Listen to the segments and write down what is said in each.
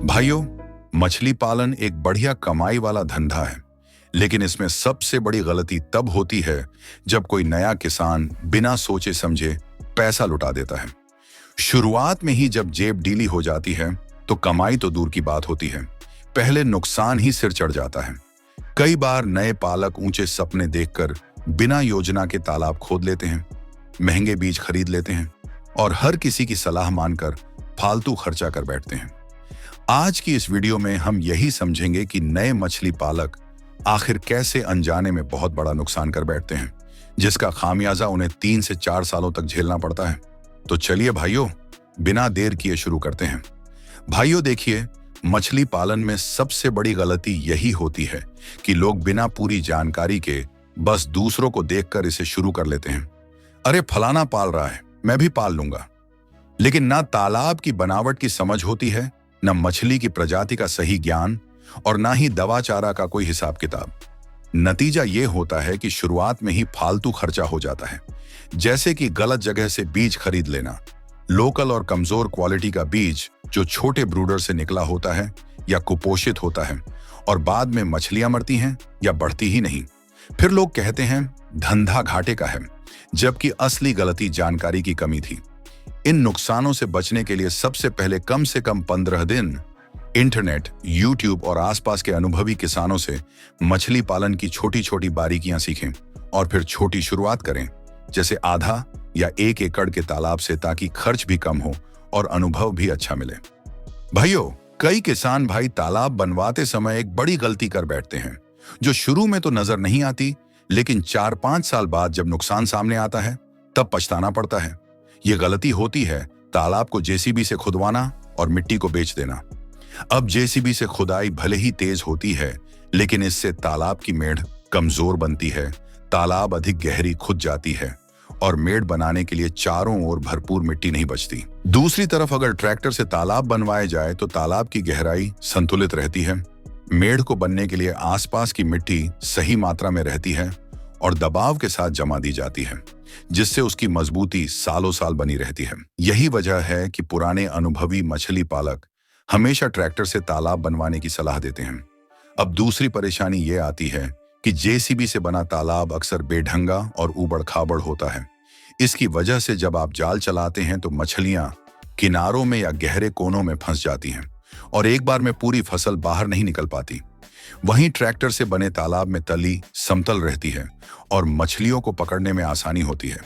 भाइयों, मछली पालन एक बढ़िया कमाई वाला धंधा है, लेकिन इसमें सबसे बड़ी गलती तब होती है जब कोई नया किसान बिना सोचे समझे पैसा लुटा देता है। शुरुआत में ही जब जेब ढीली हो जाती है तो कमाई तो दूर की बात होती है, पहले नुकसान ही सिर चढ़ जाता है। कई बार नए पालक ऊंचे सपने देखकर बिना योजना के तालाब खोद लेते हैं, महंगे बीज खरीद लेते हैं और हर किसी की सलाह मानकर फालतू खर्चा कर बैठते हैं। आज की इस वीडियो में हम यही समझेंगे कि नए मछली पालक आखिर कैसे अनजाने में बहुत बड़ा नुकसान कर बैठते हैं, जिसका खामियाजा उन्हें 3 से 4 सालों तक झेलना पड़ता है। तो चलिए भाइयों, बिना देर किए शुरू करते हैं। भाइयों देखिए, मछली पालन में सबसे बड़ी गलती यही होती है कि लोग बिना पूरी जानकारी के बस दूसरों को देखकर इसे शुरू कर लेते हैं। अरे फलाना पाल रहा है, मैं भी पाल लूंगा। लेकिन ना तालाब की बनावट की समझ होती है, न मछली की प्रजाति का सही ज्ञान और ना ही दवा चारा का कोई हिसाब किताब। नतीजा यह होता है कि शुरुआत में ही फालतू खर्चा हो जाता है, जैसे कि गलत जगह से बीज खरीद लेना, लोकल और कमजोर क्वालिटी का बीज जो छोटे ब्रूडर से निकला होता है या कुपोषित होता है, और बाद में मछलियां मरती हैं या बढ़ती ही नहीं। फिर लोग कहते हैं धंधा घाटे का है, जबकि असली गलती जानकारी की कमी थी। इन नुकसानों से बचने के लिए सबसे पहले कम से कम 15 दिन इंटरनेट, यूट्यूब और आसपास के अनुभवी किसानों से मछली पालन की छोटी छोटी बारीकियां सीखें और फिर छोटी शुरुआत करें, जैसे आधा या 1 एकड़ के तालाब से, ताकि खर्च भी कम हो और अनुभव भी अच्छा मिले। भाइयों, कई किसान भाई तालाब बनवाते समय एक बड़ी गलती कर बैठते हैं, जो शुरू में तो नजर नहीं आती, लेकिन 4-5 साल बाद जब नुकसान सामने आता है तब पछताना पड़ता है। ये गलती होती है तालाब को जेसीबी से खुदवाना और मिट्टी को बेच देना। अब जेसीबी से खुदाई भले ही तेज होती है, लेकिन इससे तालाब की मेड़ कमजोर बनती है, तालाब अधिक गहरी खुद जाती है और मेड़ बनाने के लिए चारों ओर भरपूर मिट्टी नहीं बचती। दूसरी तरफ अगर ट्रैक्टर से तालाब बनवाया जाए तो तालाब की गहराई संतुलित रहती है, मेड़ को बनने के लिए आसपास की मिट्टी सही मात्रा में रहती है और दबाव के साथ जमा दी जाती है, जिससे उसकी मजबूती सालों साल बनी रहती है। यही वजह है कि पुराने अनुभवी मछली पालक हमेशा ट्रैक्टर से तालाब बनवाने की सलाह देते हैं। अब दूसरी परेशानी ये आती है कि जेसीबी से बना तालाब अक्सर बेढंगा और ऊबड़ खाबड़ होता है। इसकी वजह से जब आप जाल चलाते हैं तो मछलियां किनारों में या गहरे कोनों में फंस जाती हैं और एक बार में पूरी फसल बाहर नहीं निकल पाती। वहीं ट्रैक्टर से बने तालाब में तली समतल रहती है और मछलियों को पकड़ने में आसानी होती है।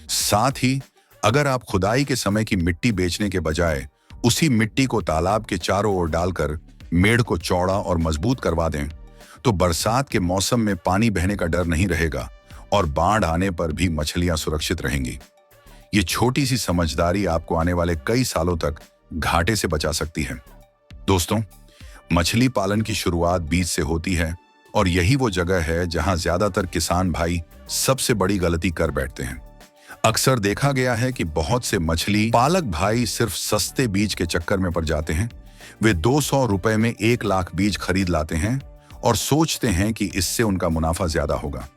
साथ ही अगर आप खुदाई के समय की मिट्टी बेचने के बजाय उसी मिट्टी को तालाब के चारों ओर डालकर मेड़ को चौड़ा और मजबूत करवा दें, तो बरसात के मौसम में पानी बहने का डर नहीं रहेगा और बाढ़ आने पर भी मछलियां सुरक्षित रहेंगी। ये छोटी सी समझदारी आपको आने वाले कई सालों तक घाटे से बचा सकती है। दोस्तों, मछली पालन की शुरुआत बीज से होती है और यही वो जगह है जहां ज्यादातर किसान भाई सबसे बड़ी गलती कर बैठते हैं। अक्सर देखा गया है कि बहुत से मछली पालक भाई सिर्फ सस्ते बीज के चक्कर में पड़ जाते हैं। वे 200 रुपए में 1 लाख बीज खरीद लाते हैं और सोचते हैं कि इससे उनका मुनाफा ज्यादा होगा,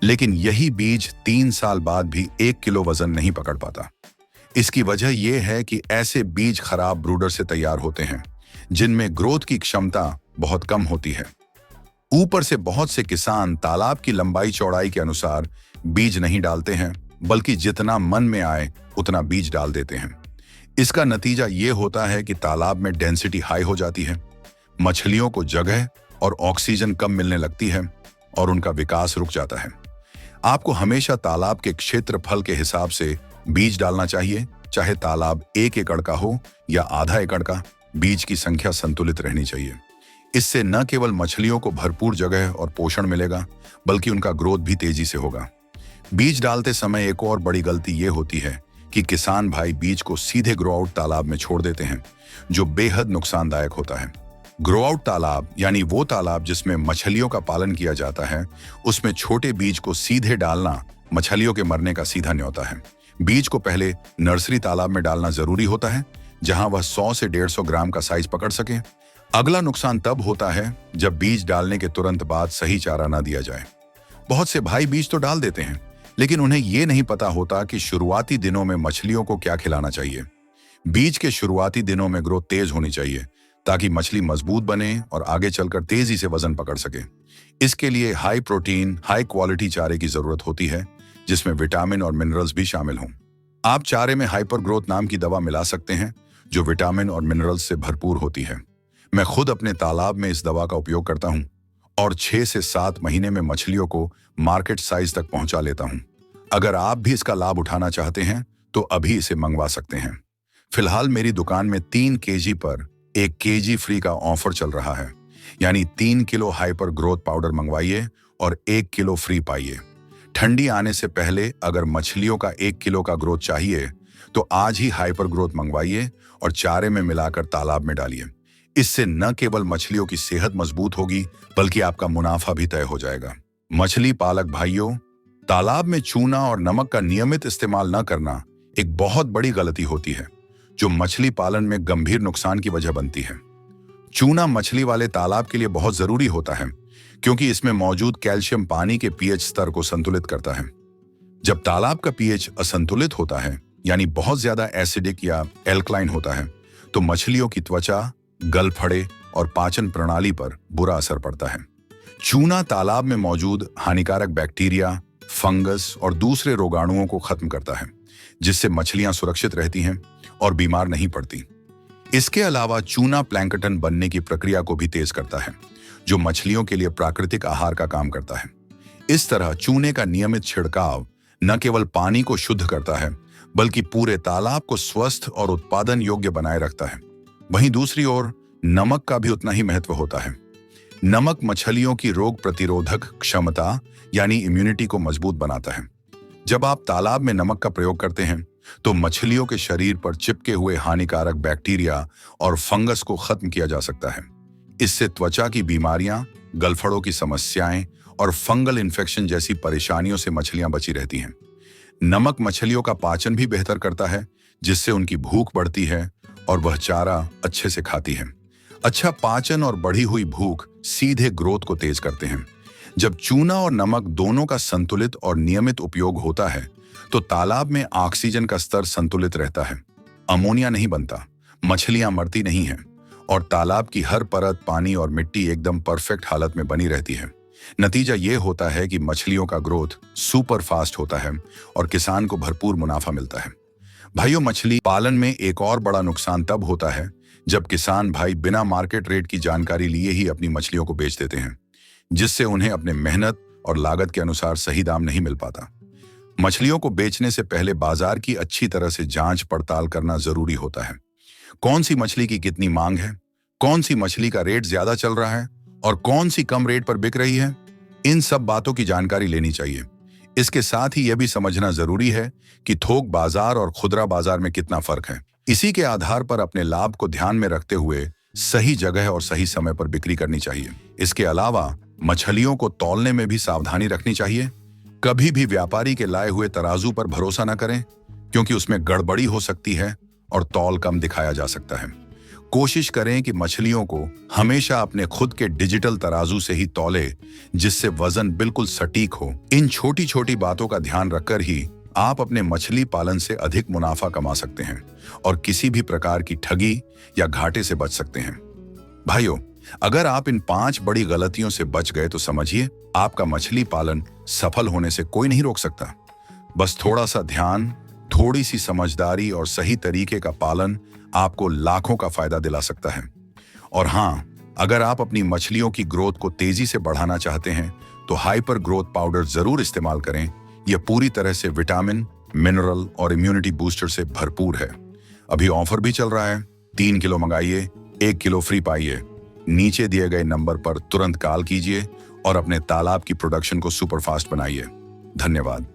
लेकिन यही बीज 3 साल बाद भी 1 किलो वजन नहीं पकड़ पाता। इसकी वजह यह है कि ऐसे बीज खराब ब्रूडर से तैयार होते हैं, जिनमें ग्रोथ की क्षमता बहुत कम होती है। ऊपर से बहुत से किसान तालाब की लंबाई चौड़ाई के अनुसार बीज नहीं डालते हैं, बल्कि जितना मन में आए उतना बीज डाल देते हैं। इसका नतीजा ये होता है कि तालाब में डेंसिटी हाई हो जाती है, मछलियों को जगह और ऑक्सीजन कम मिलने लगती है और उनका विकास रुक जाता है। आपको हमेशा तालाब के क्षेत्रफल के हिसाब से बीज डालना चाहिए, चाहे तालाब 1 एकड़ का हो या आधा एकड़ का। बीज की संख्या संतुलित रहनी चाहिए। इससे न केवल मछलियों को भरपूर जगह और पोषण मिलेगा, बल्कि उनका ग्रोथ भी तेजी से होगा। बीज डालते समय एक और बड़ी गलती ये होती है कि किसान भाई बीज को सीधे ग्रो आउट तालाब में छोड़ देते हैं, जो बेहद नुकसानदायक होता है। ग्रो आउट तालाब यानी वो तालाब जिसमें मछलियों का पालन किया जाता है, उसमें छोटे बीज को सीधे डालना मछलियों के मरने का सीधा न्योता है। बीज को पहले नर्सरी तालाब में डालना जरूरी होता है, जहां वह 100 से 150 ग्राम का साइज पकड़ सके। अगला नुकसान तब होता है जब बीज डालने के तुरंत बाद सही चारा न दिया जाए। बहुत से भाई बीज तो डाल देते हैं, लेकिन उन्हें यह नहीं पता होता कि शुरुआती दिनों में मछलियों को क्या खिलाना चाहिए। बीज के शुरुआती दिनों में ग्रोथ तेज होनी चाहिए, ताकि मछली मजबूत बने और आगे चलकर तेजी से वजन पकड़ सके। इसके लिए हाई प्रोटीन, हाई क्वालिटी चारे की जरूरत होती है, जिसमें विटामिन और मिनरल्स भी शामिल हों। आप चारे में हाइपर ग्रोथ नाम की दवा मिला सकते हैं, जो विटामिन और मिनरल्स से भरपूर होती है। मैं खुद अपने तालाब में इस दवा का उपयोग करता हूं और 6 से 7 महीने में मछलियों को मार्केट साइज तक पहुंचा लेता हूं। अगर आप भी इसका लाभ उठाना चाहते हैं तो अभी इसे मंगवा सकते हैं। फिलहाल मेरी दुकान में 3 केजी पर 1 केजी फ्री का ऑफर चल रहा है, यानी 3 किलो हाइपर ग्रोथ पाउडर मंगवाइए और 1 किलो फ्री पाइए। ठंडी आने से पहले अगर मछलियों का 1 किलो का ग्रोथ चाहिए तो आज ही हाइपर ग्रोथ मंगवाइए और चारे में मिलाकर तालाब में डालिए। इससे न केवल मछलियों की सेहत मजबूत होगी, बल्कि आपका मुनाफा भी तय हो जाएगा। मछली पालक भाइयों, तालाब में चूना और नमक का नियमित इस्तेमाल न करना एक बहुत बड़ी गलती होती है, जो मछली पालन में गंभीर नुकसान की वजह बनती है। चूना मछली वाले तालाब के लिए बहुत जरूरी होता है, क्योंकि इसमें मौजूद कैल्शियम पानी के पीएच स्तर को संतुलित करता है। जब तालाब का पीएच असंतुलित होता है, यानी बहुत ज्यादा एसिडिक या एल्कलाइन होता है, तो मछलियों की त्वचा, गलफड़े और पाचन प्रणाली पर बुरा असर पड़ता है। चूना तालाब में मौजूद हानिकारक बैक्टीरिया, फंगस और दूसरे रोगाणुओं को खत्म करता है, जिससे मछलियां सुरक्षित रहती हैं और बीमार नहीं पड़ती। इसके अलावा चूना प्लैंकटन बनने की प्रक्रिया को भी तेज करता है, जो मछलियों के लिए प्राकृतिक आहार का काम करता है। इस तरह चूने का नियमित छिड़काव न केवल पानी को शुद्ध करता है, बल्कि पूरे तालाब को स्वस्थ और उत्पादन योग्य बनाए रखता है। वहीं दूसरी ओर नमक का भी उतना ही महत्व होता है। नमक मछलियों की रोग प्रतिरोधक क्षमता यानी इम्यूनिटी को मजबूत बनाता है। जब आप तालाब में नमक का प्रयोग करते हैं तो मछलियों के शरीर पर चिपके हुए हानिकारक बैक्टीरिया और फंगस को खत्म किया जा सकता है। इससे त्वचा की बीमारियां, गलफड़ों की समस्याएं और फंगल इन्फेक्शन जैसी परेशानियों से मछलियां बची रहती हैं। नमक मछलियों का पाचन भी बेहतर करता है, जिससे उनकी भूख बढ़ती है और वह चारा अच्छे से खाती है। अच्छा पाचन और बढ़ी हुई भूख सीधे ग्रोथ को तेज करते हैं। जब चूना और नमक दोनों का संतुलित और नियमित उपयोग होता है तो तालाब में ऑक्सीजन का स्तर संतुलित रहता है, अमोनिया नहीं बनता, मछलियां मरती नहीं हैं और तालाब की हर परत, पानी और मिट्टी एकदम परफेक्ट हालत में बनी रहती है। नतीजा ये होता है कि मछलियों का ग्रोथ सुपर फास्ट होता है और किसान को भरपूर मुनाफा मिलता है। भाइयों, मछली पालन में एक और बड़ा नुकसान तब होता है जब किसान भाई बिना मार्केट रेट की जानकारी लिए ही अपनी मछलियों को बेच देते हैं, जिससे उन्हें अपने मेहनत और लागत के अनुसार सही दाम नहीं मिल पाता। मछलियों को बेचने से पहले बाजार की अच्छी तरह से जांच पड़ताल करना जरूरी होता है। कौन सी मछली की कितनी मांग है, कौन सी मछली का रेट ज्यादा चल रहा है और कौन सी कम रेट पर बिक रही है, इन सब बातों की जानकारी लेनी चाहिए। इसके साथ ही यह भी समझना जरूरी है कि थोक बाजार और खुदरा बाजार में कितना फर्क है। इसी के आधार पर अपने लाभ को ध्यान में रखते हुए सही जगह और सही समय पर बिक्री करनी चाहिए। इसके अलावा मछलियों को तौलने में भी सावधानी रखनी चाहिए। कभी भी व्यापारी के लाए हुए तराजू पर भरोसा न करें, क्योंकि उसमें गड़बड़ी हो सकती है और तौल कम दिखाया जा सकता है। कोशिश करें कि मछलियों को हमेशा अपने खुद के डिजिटल तराजू से ही तौले, जिससे वजन बिल्कुल सटीक हो। इन छोटी छोटी बातों का ध्यान रखकर ही आप अपने मछली पालन से अधिक मुनाफा कमा सकते हैं और किसी भी प्रकार की ठगी या घाटे से बच सकते हैं। भाइयों, अगर आप इन 5 बड़ी गलतियों से बच गए तो समझिए आपका मछली पालन सफल होने से कोई नहीं रोक सकता। बस थोड़ा सा ध्यान, थोड़ी सी समझदारी और सही तरीके का पालन आपको लाखों का फायदा दिला सकता है। और हाँ, अगर आप अपनी मछलियों की ग्रोथ को तेजी से बढ़ाना चाहते हैं तो हाइपर ग्रोथ पाउडर जरूर इस्तेमाल करें। यह पूरी तरह से विटामिन, मिनरल और इम्यूनिटी बूस्टर से भरपूर है। अभी ऑफर भी चल रहा है। 3 किलो मंगाइए, 1 किलो फ्री पाइए। नीचे दिए गए नंबर पर तुरंत कॉल कीजिए और अपने तालाब की प्रोडक्शन को सुपरफास्ट बनाइए। धन्यवाद।